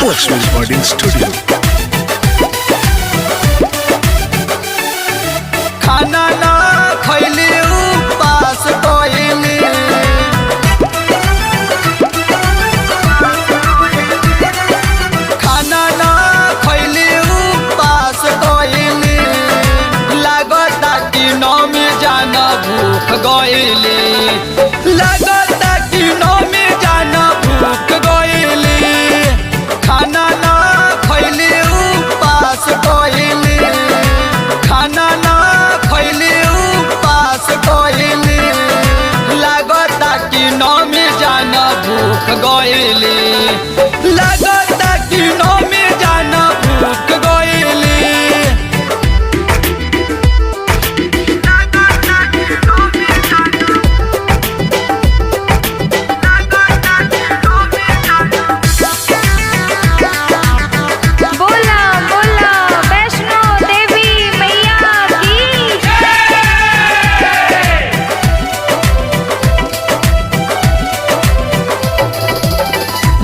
Lakshmi Recording Studio. खाना ना खैली उपास कोइली खाना ना खैली उपास कोइली लागता कि नौमी जाना भूख गइली लागता कि नौमी जाना भूख गइली खाना ना खैली उपास कोइली खाना ना खैली उपास कोइली लागता कि नौमी जाना भूख गइली लागता कि नौमी जाना भूख गइली बोला बोला वैष्णो देवी मैया की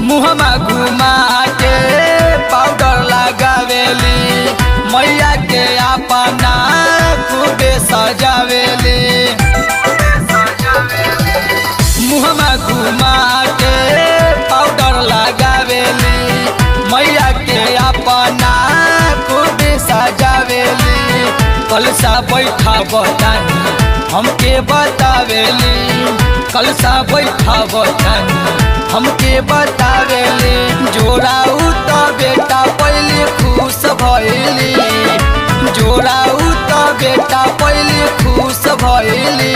मुहमा घुमा के पाउडर लगावेली मैया के अपना खूबे सजावेली मुहमा घुमा के पाउडर लगावेली मैया के अपना खूबे सजावेली कलसा बैठा बतानी हमके बतावेली कलसा बैठा बतानी हमके बतावेली जोड़ाऊ तो बेटा पहले खुश भइली जोड़ाऊ तो बेटा पहले खुश भइली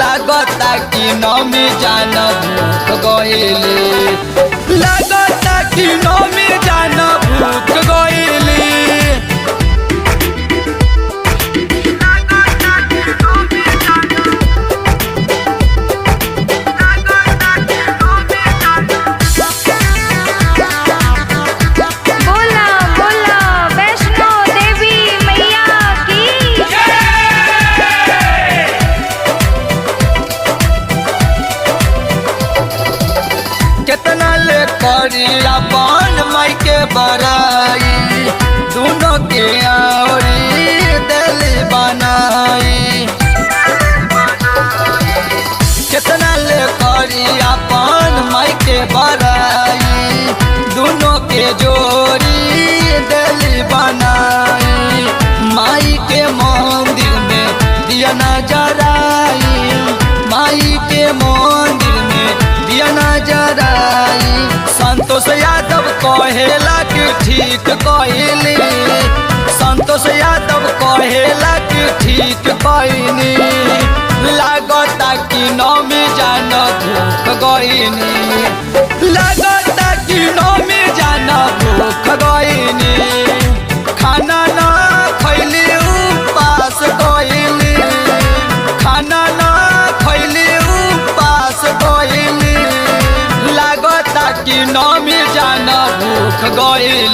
लागता कि नौमी जाना भूख गइली लागता कि नौमी जाना भूख गइली बोला बोला वैष्णो देवी मैया की कितना ले करी अपन माई के बड़ाई दोनों के औरी दिल बनाई कितना ले करी अपन माई के बड़ाई दोनों के जोड़ी दिल बनाई माई के मंदिर में दिया न जराई माई के मंदिर में दिया न जराई संतोष यादव कहेला कि ठीक कहली संतोष यादव कहेला कि ठीक कहनी लागता कि नौमी जाना भूख गइनी लागता कि नौमी जाना भूख गइनी खाना ना खैली उपास गइली खाना ना खैली उपास गइली लागता कि नौमी जाना भूख गइली